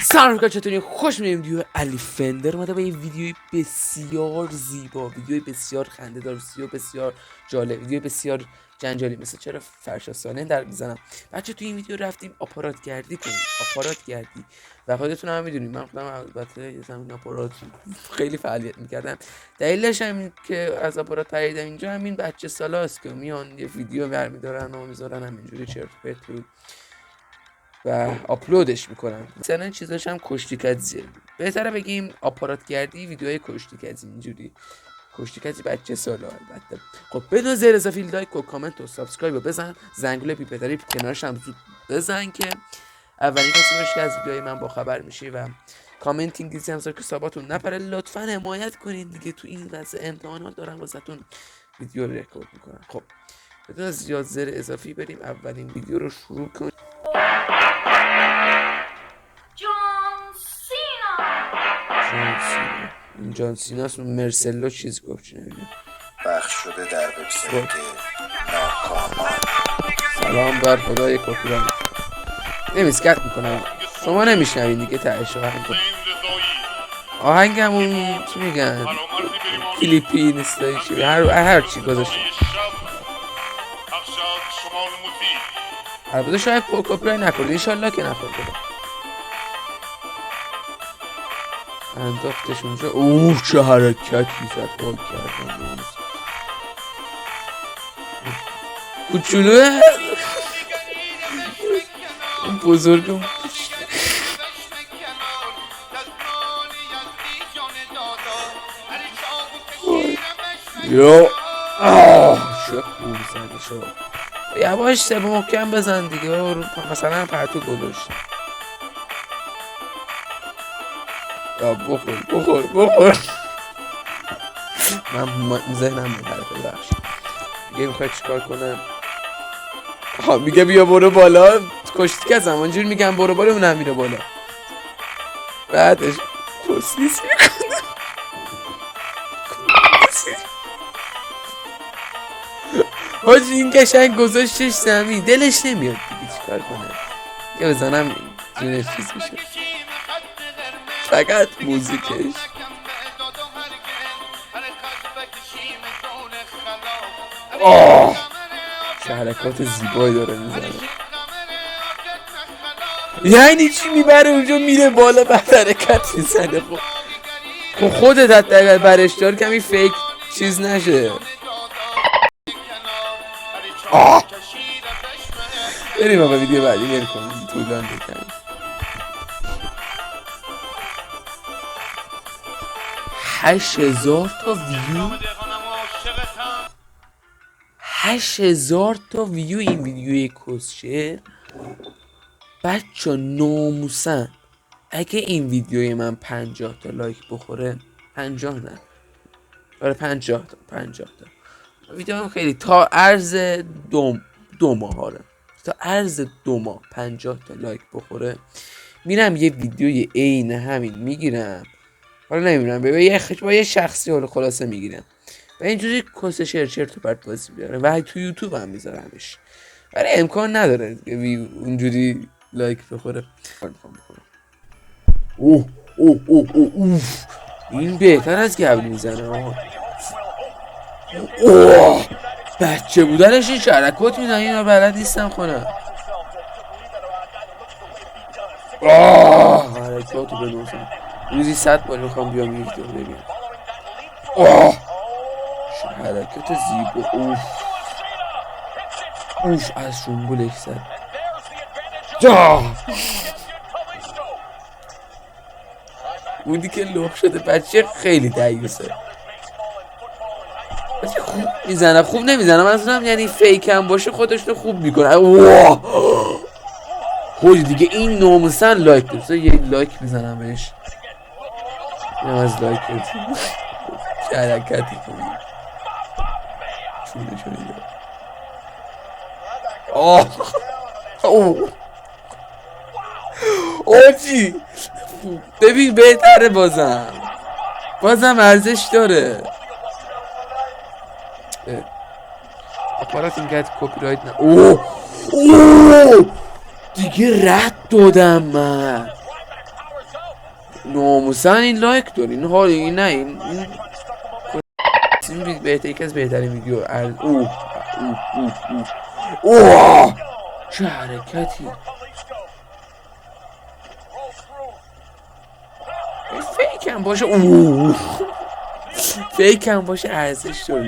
سلام چطوری؟ خوش می‌بینیم ویدیو علی فندر اومده با یه ویدیوی بسیار زیبا، ویدیوی بسیار خنده‌دار، بسیار جالب، ویدیو بسیار جنجالی. مثل چرا فرشاسانه در میزنم بچه. تو این ویدیو رفتیم آپارات گردی کنیم، آپارات گردی. و خودتون هم میدونید من خودم البته یه زمین آپارات خیلی فعالیت میکردم. دلیلش همین که از آپارات پریدم اینجا همین بچه سالاست که میان یه ویدیو برمیدارن و میذارن همینجوری چرت و پرت و آپلودش میکنن. مثلا چیزاش هم کشتیکجیه، بهتره بگیم آپارات گردی، ویدیوهای کشتیکجی، اینجوری کشتیکجی بچه سالا. البته خب بدون زیر اضافه لایک و کامنت و سابسکرایب و بزن، زنگوله پیپتری کنارش هم زود بزن که اولین کسی باشی که از ویدیوهای من با خبر میشی. و کامنت انگلیسی هم که حساباتون نپره. لطفا حمایت کنین دیگه، تو این وضع امتحانات دارن واسهتون ویدیو رکورد میکنن. خب بدون از زیاد زیر اضافی بریم اولین ویدیو رو شروع کنیم. این جان سیناست. مرسلو چیز گفت چی نمیدونم. بخش شده در وبسایت ناکامان. سلام بر خدای کپی نمیسکت میکنم، شما نمیشنوین دیگه. تهش آهنگمون چی میگن، کلیپی نیستایی چی، هر چی گذاشتم. البته شاید کپی نخورد، انشالله که نخورد. انداختش اونجا. اوه چه حرکتی زد. حال کردم کوچولوه بزرگم. یا چه خوب زنی شو. یواش سه محکم بزن دیگه. مثلا پرتو گذاشت. یا بخور من ذهنم میپره. بخش دیگه میخوای چیکار کنم؟ میگه بیا برو بالا. کشتی که زمانجور میگم برو بالا، اونم میره بالا. بعدش کسلیس میکنم. حاجی این قشنگ گذاشتش زمین، دلش نمیاد دیگه چیکار کنه. یه بزنم جونش چیز میشه. فقط موزیکش چه حرکات زیبایی داره میزنه. یعنی چی؟ میبره اونجا میره بالا بعد حرکت میزنه. خب خودت حتی برش دار کمی فیک چیز نشه. بریم آقا ویدیو بعدی بیر کنیم. طولان بکنیم. 8000 تا ویو، 8000 تا ویو این ویدیوی کسشر. بچه ناموسن اگه این ویدیوی من 50 تا لایک بخوره، 50 نه آره 50 تا ویدیو هم خیلی تا عرض دو ماه آره تا عرض 2 ماه 50 تا لایک بخوره، میرم یه ویدیوی عین همین میگیرم. حالا نمیدونم با یه شخصی حالا خلاصه میگیرم و اینجوری کس چرت و پرت بازی بیارم و تو یوتیوب هم میذارمش. ولی امکان نداره اونجوری لایک بخوره. اوه این بهتر از گبل میزنه. اوه بچه بودنش این حرکات میدن. اینا بلد نیستم کنم. حرکاتو بنوزم. روزی 100 بار میخوام بیام این ویدیو ببینم. چه حرکت زیبا. اوف از شنبولش زد. بودی که لوح شده. بچه خیلی دیوسه. بچه خوب میزنه خوب نمیزنه. من اصلا یعنی فیک هم باشه خودش رو خوب میکنه. خوش دیگه این ناموسن لایک دوسته. یه لایک میزنم بهش. اینم از لایک چه حرکتی کنی. چونه چی ببین بهتره. بازم ارزش داره. آپارات اینقدر کپی رایت نه. دیگه رد دادم من. ناموسن این لایک داری این حال این نه این بهتر یکی از بهترین ویدیو اوه چه حرکتی فیک هم باشه فیک هم باشه ارزش داره.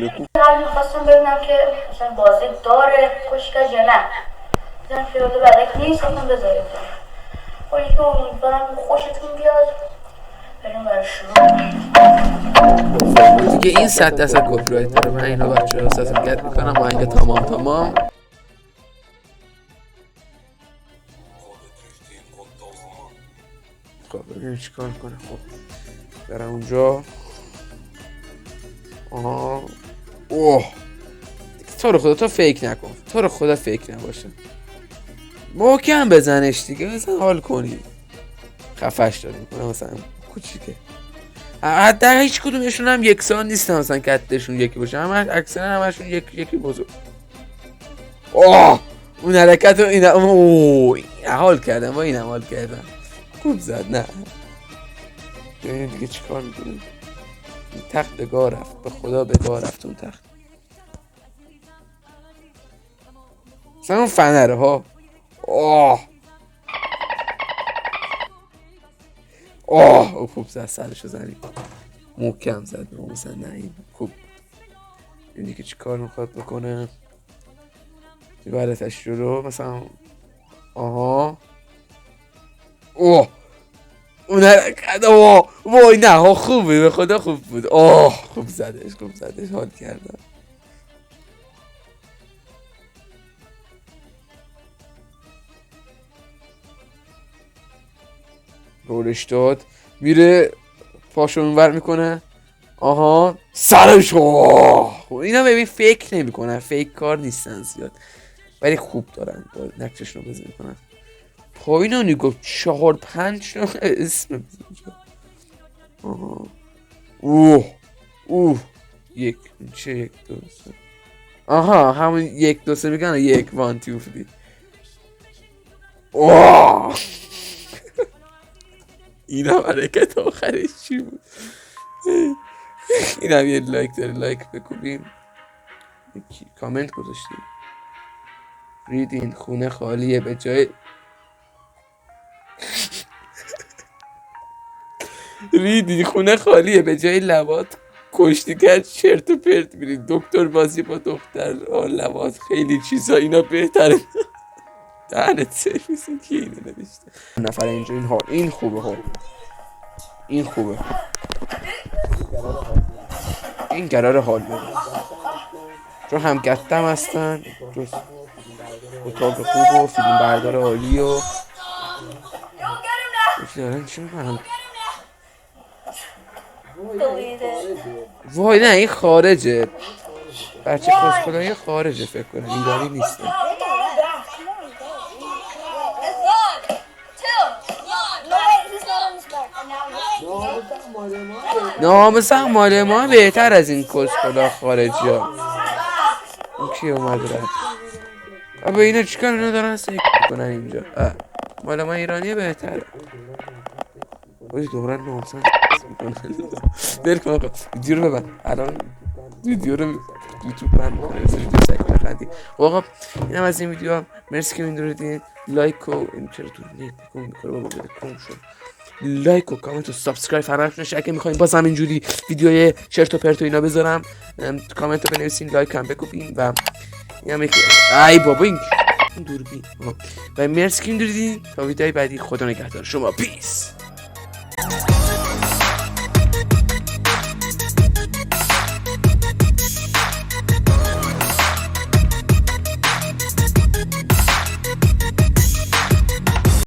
میخواستم ببینم که مثلا بازی داره کشکش یا نه مثلا فیلده بدک نیست گفتم بذاریم خواهی که امیدوارم خوشتون بیاد بریم برای شروع دیگه این 100% کپی رایت داره. من اینو بچه رو سازمگت میکنم آهنگ تمام خب ببینیم چی کار کنه. خب برم اونجا اوه تو رو خدا تو فیک نکن تو رو خدا فیک نباشه محکم بزنش دیگه مثلا حال کنی خفش داریم کنه مثلا کوچیکه حتی هیچ کدومشون هم یکسان نیستن مثلا کتشون یکی باشه همه اکثرا همشون یکی بزرگ اون حرکت رو این حال کردم با اینم حال کردم خوب زد نه ببینیم دیگه چی کار میکنیم. این تخت به گاه رفت به خدا به گاه رفت اون تخت مثلا اون فنره ها خوب زد سرشو زنیم محکم زد مثلا نه این خوب این دیگه چی کار میخواد بکنه بعدتش رو مثلا اون حرکت وای نه ها خوبه به خدا خوب بود خوب زدش حال کردم رولش داد میره پاشو اونور میکنه سرش اینا ببین فیک نمیکنن فیک کار نیستن زیاد ولی خوب دارن نقشش رو بزن میکنن پایین رو نگاه 4-5 اسم یک چه 1 2 3 همون 1 2 3 میگن 1 1 2 3 این هم حرکت آخرش چی بود این هم یه لایک داره لایک بکنیم کامنت گذاشتیم ریدین خونه خالیه به جای ریدی خونه خالیه به جای لواط کشتی کرد چرت و پرت میرید دکتر بازی با دختر لواط خیلی چیزا اینا بهتره دهنت سرویسی کی اینو نوشته نفر اینجا این خوبه این قرار حال بده چون هم گتم هستن اتاق خوب و فیلم بردار عالی و دارن چی میکنن وای نه این خارجه بچه خوشخدایی خارجه فکر کنم ایرانی نیسته ناموسم مال ما بهتر از این کسخلا خارجی ها این کی اومد رفت ابا اینا چیکار اینا دارن سیک کنن اینجا مال ما ایرانی بهتره ولی دوران ناموسم میکنن برکن آقا ویدیو رو ببن الان ویدیو رو یوتیوب من بکنه خب آقا اینم از این ویدیو هم مرسی که ویدیو رو دیدین لایک و این چرا تو نیت میکنه بابا بده کم شد لایک و کامنت و سابسکرایب فراموش نشه اگه میخواین باز همینجوری ویدیوی چرت و پرت و اینا بذارم کامنت رو بنویسین لایک هم بکوبین و اینم ای بابا این دوربین و مرسی که این دیدین تا ویدیوی بعدی خدا نگهدار شما پیس